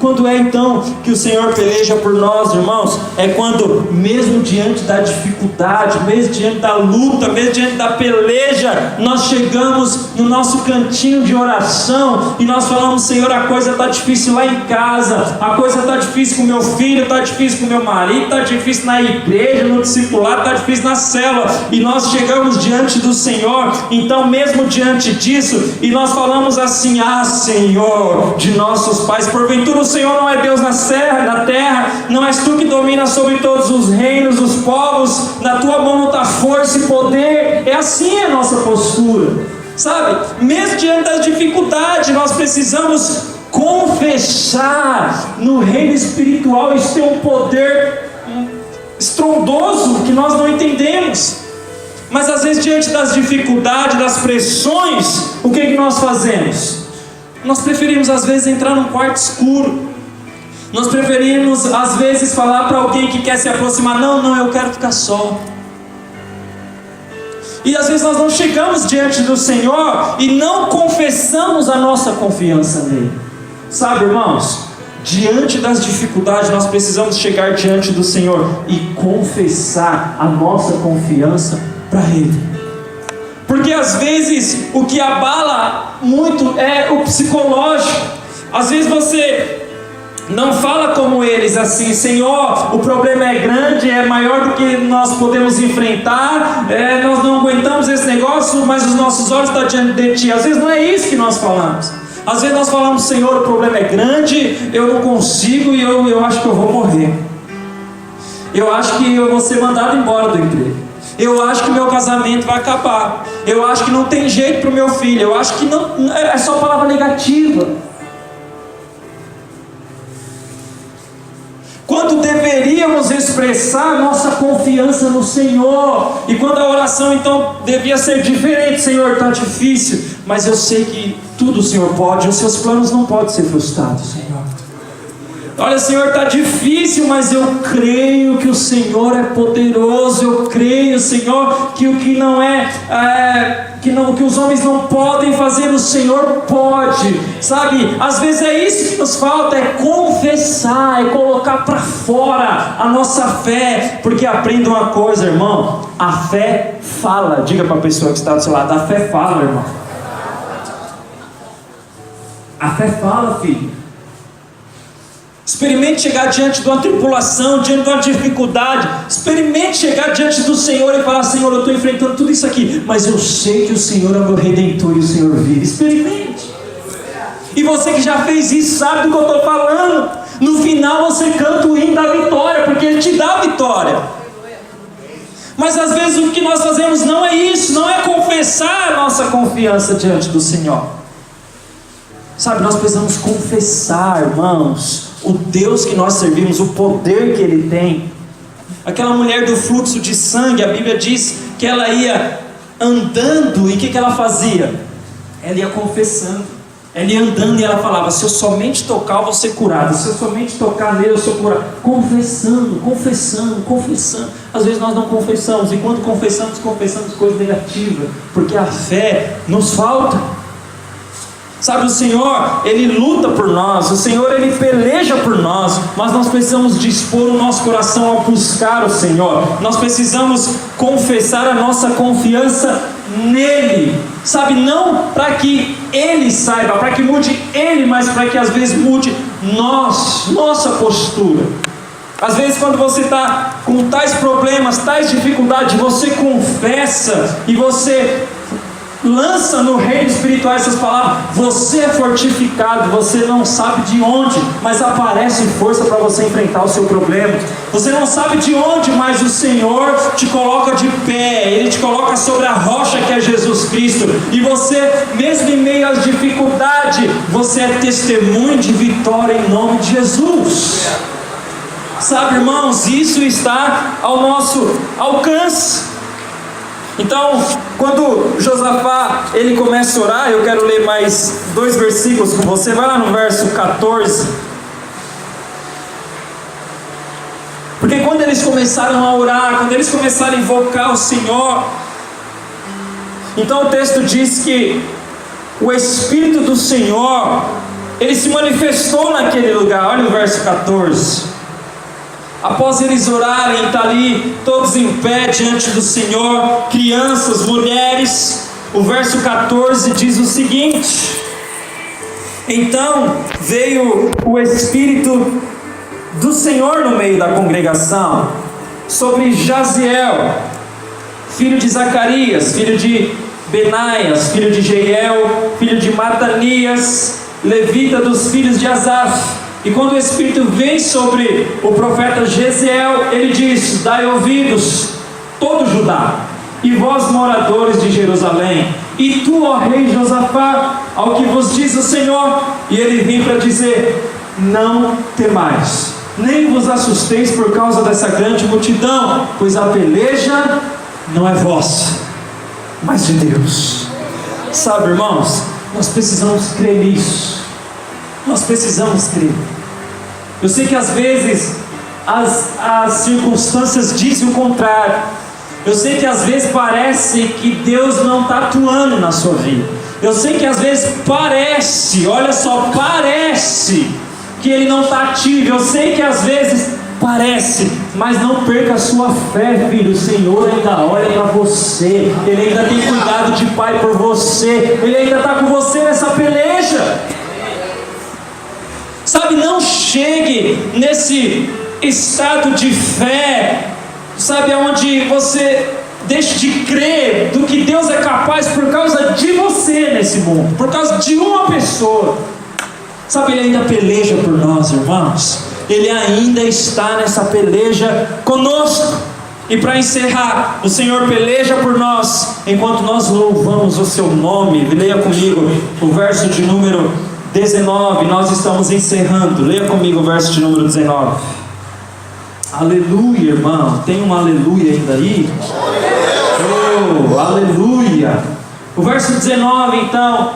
Quando é então que o Senhor peleja por nós, irmãos? É quando, mesmo diante da dificuldade, mesmo diante da luta, mesmo diante da peleja, nós chegamos no nosso cantinho de oração e nós falamos: Senhor, a coisa está difícil lá em casa, a coisa está difícil com meu filho, está difícil com meu marido, está difícil na igreja, no discipulado, está difícil na célula, e nós chegamos diante do Senhor. Então, mesmo diante disso, e nós falamos assim: ah, Senhor de nossos pais, porventura o Senhor não é Deus na terra? Não és tu que dominas sobre todos os reinos, os povos? Na tua mão não está força e poder? É assim a nossa postura, sabe? Mesmo diante das dificuldades, nós precisamos confessar. No reino espiritual isso tem um poder estrondoso que nós não entendemos. Mas às vezes, diante das dificuldades, das pressões, o que nós fazemos? Nós preferimos às vezes entrar num quarto escuro. Nós preferimos às vezes falar para alguém que quer se aproximar: não, eu quero ficar só. E às vezes nós não chegamos diante do Senhor e não confessamos a nossa confiança nele. Sabe, irmãos, diante das dificuldades, nós precisamos chegar diante do Senhor e confessar a nossa confiança para Ele. Porque às vezes o que abala muito é o psicológico. Às vezes você não fala como eles assim: Senhor, o problema é grande, é maior do que nós podemos enfrentar, nós não aguentamos esse negócio, mas os nossos olhos estão diante de Ti. Às vezes não é isso que nós falamos. Às vezes nós falamos: Senhor, o problema é grande, eu não consigo e eu acho que eu vou morrer. Eu acho que eu vou ser mandado embora do emprego. Eu acho que meu casamento vai acabar. Eu acho que não tem jeito para o meu filho. Eu acho que não, é só palavra negativa. Quando deveríamos expressar nossa confiança no Senhor, e quando a oração então devia ser diferente: Senhor, está difícil, mas eu sei que tudo o Senhor pode, os seus planos não podem ser frustrados, Senhor. Olha, Senhor, está difícil, mas eu creio que o Senhor é poderoso. Eu creio, Senhor, que o que não que os homens não podem fazer, o Senhor pode. Sabe, às vezes é isso que nos falta, é confessar, é colocar para fora a nossa fé. Porque aprenda uma coisa, irmão: a fé fala. Diga para a pessoa que está do seu lado: a fé fala, irmão. A fé fala, filho. Experimente chegar diante de uma tribulação, diante de uma dificuldade. Experimente chegar diante do Senhor e falar: Senhor, eu estou enfrentando tudo isso aqui, mas eu sei que o Senhor é meu Redentor e o Senhor vive. Experimente. E você que já fez isso sabe do que eu estou falando. No final você canta o hino da vitória, porque Ele te dá a vitória. Mas às vezes o que nós fazemos não é isso, não é confessar a nossa confiança diante do Senhor. Sabe, nós precisamos confessar, irmãos, o Deus que nós servimos, o poder que Ele tem. Aquela mulher do fluxo de sangue, a Bíblia diz que ela ia andando, e o que ela fazia? Ela ia confessando, ela ia andando e ela falava: se eu somente tocar eu vou ser curado, se eu somente tocar nele eu sou curado. Confessando, confessando, confessando. Às vezes nós não confessamos, e quando confessamos coisas negativas, porque a fé nos falta. Sabe, o Senhor, Ele luta por nós, o Senhor, Ele peleja por nós, mas nós precisamos dispor o nosso coração a buscar o Senhor. Nós precisamos confessar a nossa confiança nele, sabe, não para que Ele saiba, para que mude Ele, mas para que às vezes mude nossa postura. Às vezes quando você está com tais problemas, tais dificuldades, você confessa e você lança no reino espiritual essas palavras: você é fortificado, você não sabe de onde, mas aparece força para você enfrentar o seu problema. Você não sabe de onde, mas o Senhor te coloca de pé, Ele te coloca sobre a rocha que é Jesus Cristo, e você, mesmo em meio às dificuldades, você é testemunho de vitória em nome de Jesus. Sabe, irmãos, isso está ao nosso alcance. Então, quando Josafá ele começa a orar, eu quero ler mais 2 versículos com você. Vai lá no verso 14. Porque quando eles começaram a orar, quando eles começaram a invocar o Senhor, então o texto diz que o Espírito do Senhor, Ele se manifestou naquele lugar. Olha o verso 14. Após eles orarem, está ali todos em pé diante do Senhor, crianças, mulheres. O verso 14 diz o seguinte: então veio o Espírito do Senhor no meio da congregação sobre Jaziel, filho de Zacarias, filho de Benaias, filho de Jeiel, filho de Matanias, levita dos filhos de Asaf. E quando o Espírito vem sobre o profeta Jesiel, ele diz: dai ouvidos, todo Judá, e vós moradores de Jerusalém, e tu, ó rei Josafá, ao que vos diz o Senhor. E ele vem para dizer: não temais, nem vos assusteis por causa dessa grande multidão, pois a peleja não é vossa, mas de Deus. Sabe, irmãos, nós precisamos crer nisso. Nós precisamos crer. Eu sei que às vezes as circunstâncias dizem o contrário. Eu sei que às vezes parece que Deus não está atuando na sua vida. Eu sei que às vezes parece, olha só, parece que Ele não está ativo. Eu sei que às vezes parece, mas não perca a sua fé, filho. O Senhor ainda olha para você, Ele ainda tem cuidado de pai por você, Ele ainda está com você nessa peleja. Sabe, não chegue nesse estado de fé, sabe, onde você deixe de crer do que Deus é capaz por causa de você nesse mundo, por causa de uma pessoa. Sabe, Ele ainda peleja por nós, irmãos. Ele ainda está nessa peleja conosco. E para encerrar, o Senhor peleja por nós enquanto nós louvamos o seu nome. Leia comigo o verso de número 19. Nós estamos encerrando. Leia comigo o verso de número 19. Aleluia, irmão. Tem um aleluia ainda aí? Oh, aleluia. O verso 19, então: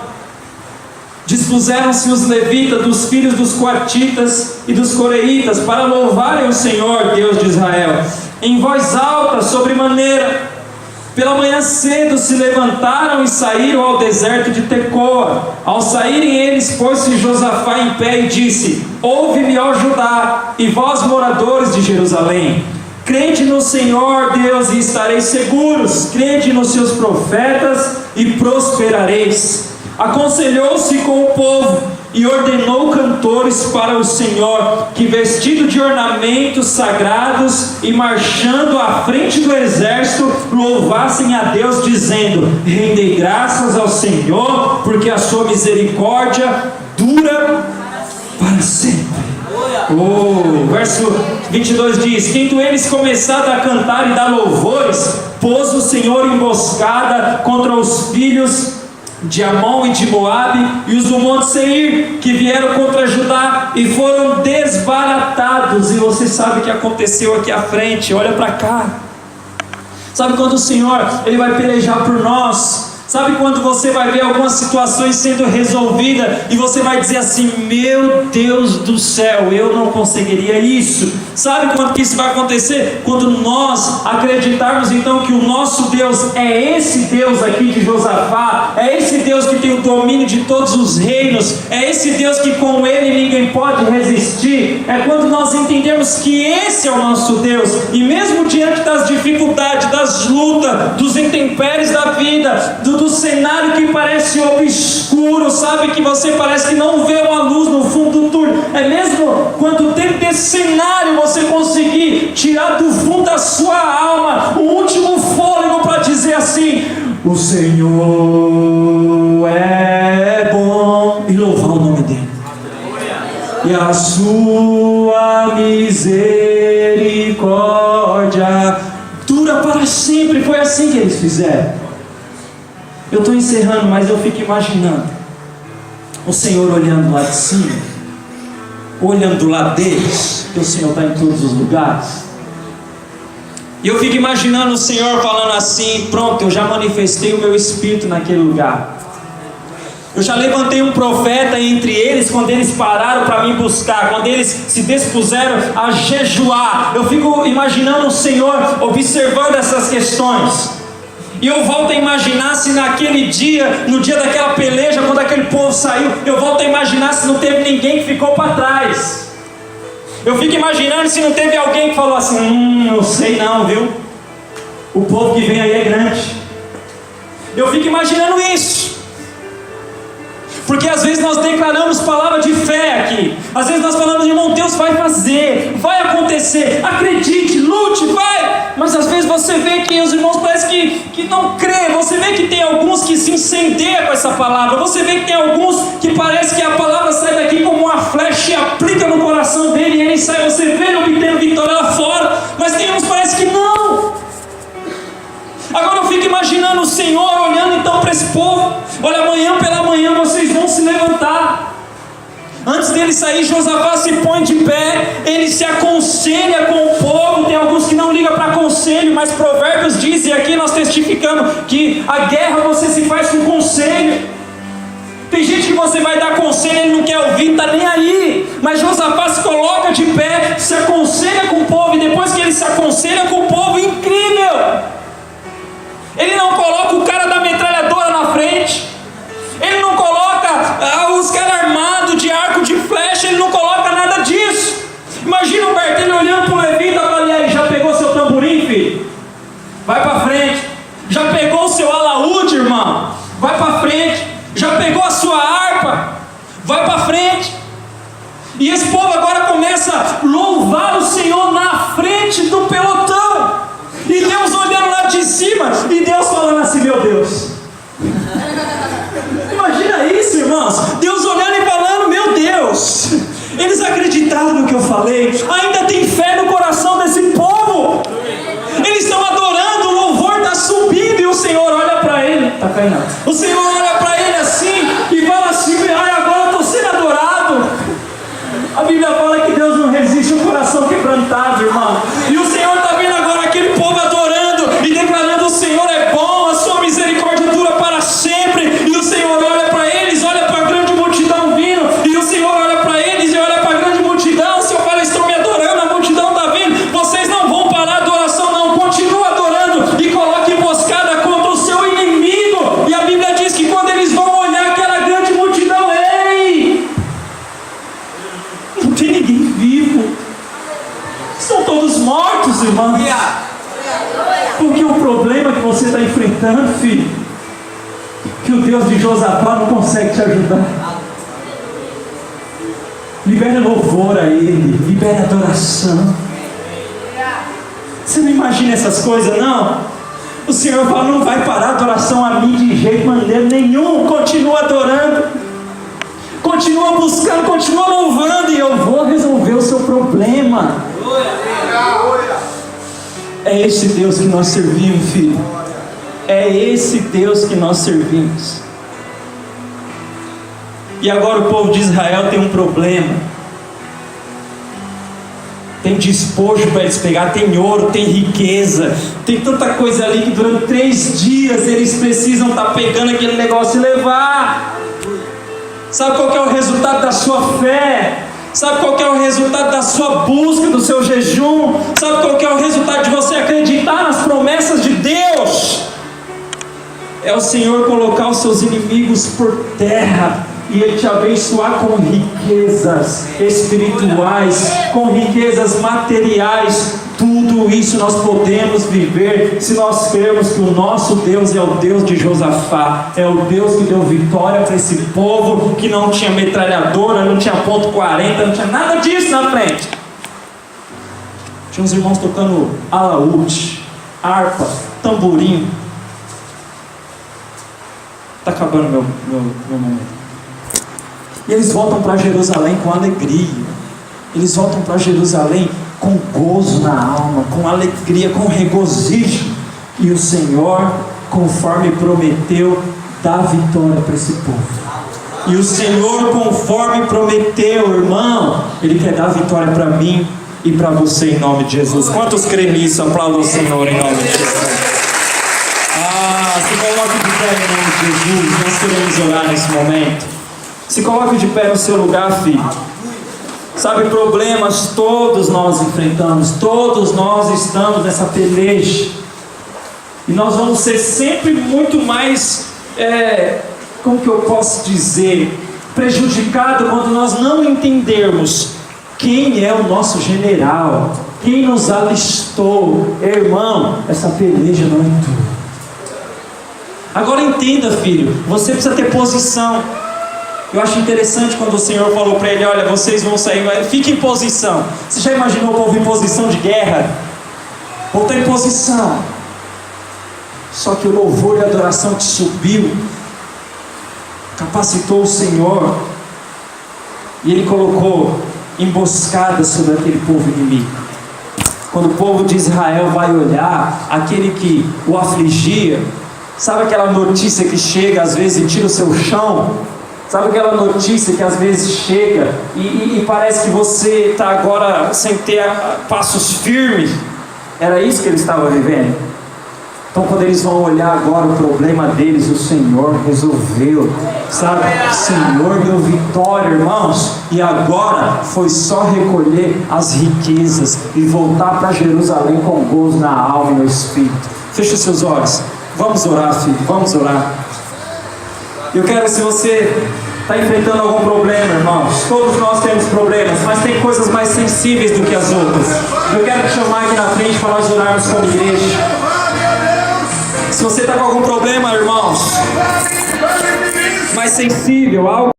dispuseram-se os levitas dos filhos dos coatitas e dos coreitas para louvarem o Senhor Deus de Israel em voz alta sobremaneira. Pela manhã cedo se levantaram e saíram ao deserto de Tecoa. Ao saírem eles, pôs-se Josafá em pé e disse: ouve-me, ó Judá, e vós moradores de Jerusalém. Crede no Senhor Deus e estareis seguros. Crede nos seus profetas e prosperareis. Aconselhou-se com o povo e ordenou cantores para o Senhor, que vestido de ornamentos sagrados e marchando à frente do exército, louvassem a Deus, dizendo: rendei graças ao Senhor, porque a sua misericórdia dura para sempre. Verso 22 diz: tendo eles começado a cantar e dar louvores, pôs o Senhor emboscada contra os filhos de Amon e de Moabe e os do monte Seir, que vieram contra Judá e foram desbaratados. E você sabe o que aconteceu aqui à frente. Olha para cá. Sabe quando o Senhor Ele vai pelejar por nós? Sabe quando você vai ver algumas situações sendo resolvidas e você vai dizer assim: meu Deus do céu, eu não conseguiria isso. Sabe quando que isso vai acontecer? Quando nós acreditarmos então que o nosso Deus é esse Deus aqui de Josafá, é esse Deus que tem o domínio de todos os reinos, é esse Deus que com Ele ninguém pode resistir. É quando nós entendemos que esse é o nosso Deus, e mesmo diante das dificuldades, das lutas, dos intempéries da vida, do cenário que parece obscuro, sabe, que você parece que não vê uma luz no fundo do túnel, é mesmo quando dentro desse cenário você conseguir tirar do fundo da sua alma o último fôlego para dizer assim: o Senhor é bom, e louvar o nome dele, e a sua misericórdia dura para sempre. Foi assim que eles fizeram. Eu estou encerrando, mas eu fico imaginando o Senhor olhando lá de cima, olhando do lado deles, que o Senhor está em todos os lugares. E eu fico imaginando o Senhor falando assim: pronto, eu já manifestei o meu espírito naquele lugar. Eu já levantei um profeta entre eles quando eles pararam para me buscar, quando eles se dispuseram a jejuar. Eu fico imaginando o Senhor observando essas questões. E eu volto a imaginar se naquele dia, no dia daquela peleja, quando aquele povo saiu, eu volto a imaginar se não teve ninguém que ficou para trás. Eu fico imaginando se não teve alguém que falou assim: não sei não, viu? O povo que vem aí é grande. Eu fico imaginando isso. Porque às vezes nós declaramos palavra de fé aqui. Às vezes nós falamos: irmão, Deus vai fazer, vai acontecer, acredite, lute, vai. Mas às vezes você vê que os irmãos parecem que não crê. Você vê que tem alguns que se incendeiam com essa palavra. Você vê que tem alguns que parece que a palavra sai daqui como uma flecha e aplica no coração dele, e ele sai, você vê ele obtendo vitória lá fora. Mas tem uns que parece que não. Agora eu fico imaginando o Senhor olhando então para esse povo: olha, amanhã pela manhã vocês vão se levantar. Antes dele sair, Josafá se põe de pé, ele se aconselha com o povo. Tem alguns que não ligam para conselho, mas Provérbios diz, e aqui nós testificamos, que a guerra você se faz com conselho. Tem gente que você vai dar conselho, ele não quer ouvir, está nem aí. Mas Josafá se coloca de pé, se aconselha com o povo, e depois que ele se aconselha com o povo, incrível! Ele não coloca o cara da metralhadora na frente, ele não coloca os caras armados de arco de flecha, ele não coloca nada vai para frente. Já pegou a sua harpa, vai para frente. E esse povo agora começa a louvar o Senhor na frente do pelotão. E Deus olhando lá de cima, e Deus falando assim: meu Deus. Imagina isso, irmãos. Deus olhando e falando: meu Deus. Eles acreditaram no que eu falei. Ainda tem fé no coração desse povo. Eles estão adorando, o louvor está subindo. E o Senhor olha para ele. Está caindo. O Senhor olha para ele assim e fala assim: ai, agora eu estou sendo adorado. A Bíblia fala que Deus não resiste ao coração quebrantado, irmão. E o Senhor está vendo agora aquele povo adorando e declarando: o Senhor é bom, a sua misericórdia dura para sempre. E o Senhor olha para eles, olha para a grande multidão vindo. E o Senhor olha para eles e olha para a grande multidão. O Senhor fala: estão me adorando, a multidão está vindo. Vocês não vão parar a adoração, não. Continua adorando e coloque emboscada contra o seu inimigo. E a Bíblia diz que quando eles vão olhar aquela grande multidão, ei, não tem ninguém vivo. Estão todos mortos, irmãos. Porque o problema que você está enfrentando, filho, que o Deus de Josafá não consegue te ajudar. Libere louvor a Ele, libere adoração. Você não imagina essas coisas, não? O Senhor fala: não vai parar a adoração a mim de jeito maneiro nenhum. Continua adorando, continua buscando, continua louvando, e eu vou resolver o seu problema. É esse Deus que nós servimos, filho. É esse Deus que nós servimos. E agora o povo de Israel tem um problema. Tem despojo para eles pegar, tem ouro, tem riqueza, tem tanta coisa ali que durante 3 dias eles precisam estar pegando aquele negócio e levar. Sabe qual que é o resultado da sua fé? Sabe qual que é o resultado da sua busca, do seu jejum? Sabe qual que é o resultado de você acreditar nas promessas de Deus? É o Senhor colocar os seus inimigos por terra e Ele te abençoar com riquezas espirituais, com riquezas materiais. Tudo isso nós podemos viver se nós crermos que o nosso Deus é o Deus de Josafá, é o Deus que deu vitória para esse povo que não tinha metralhadora, não tinha ponto 40, não tinha nada disso na frente. Tinha uns irmãos tocando alaúde, harpa, tamborim. Está acabando meu momento. E eles voltam para Jerusalém com alegria. Eles voltam para Jerusalém com gozo na alma, com alegria, com regozijo. E o Senhor, conforme prometeu, dá vitória para esse povo. E o Senhor, conforme prometeu, irmão, Ele quer dar vitória para mim e para você em nome de Jesus. Quantos creem nisso? Aplaudam o Senhor em nome de Jesus. Se coloque de pé em nome de Jesus. Nós queremos orar nesse momento. Se coloque de pé no seu lugar, filho. Sabe, problemas todos nós enfrentamos, todos nós estamos nessa peleja. E nós vamos ser sempre muito mais, como que eu posso dizer, prejudicado quando nós não entendermos quem é o nosso general, quem nos alistou. Irmão, essa peleja não é tua. Agora entenda, filho, você precisa ter posição. Eu acho interessante quando o Senhor falou para ele: olha, vocês vão sair, fique em posição. Você já imaginou o povo em posição de guerra? Voltar em posição. Só que o louvor e a adoração que subiu capacitou o Senhor, e Ele colocou emboscadas sobre aquele povo inimigo. Quando o povo de Israel vai olhar aquele que o afligia, sabe aquela notícia que chega às vezes e tira o seu chão? Sabe aquela notícia que às vezes chega e parece que você está agora sem ter passos firmes? Era isso que eles estavam vivendo. Então quando eles vão olhar agora o problema deles, o Senhor resolveu. Sabe, o Senhor deu vitória, irmãos. E agora foi só recolher as riquezas e voltar para Jerusalém com gozo na alma e no espírito. Feche os seus olhos. Vamos orar, filho, vamos orar. Eu quero, se você está enfrentando algum problema, irmãos, todos nós temos problemas, mas tem coisas mais sensíveis do que as outras. Eu quero te chamar aqui na frente para nós orarmos como igreja. Se você está com algum problema, irmãos, mais sensível, algo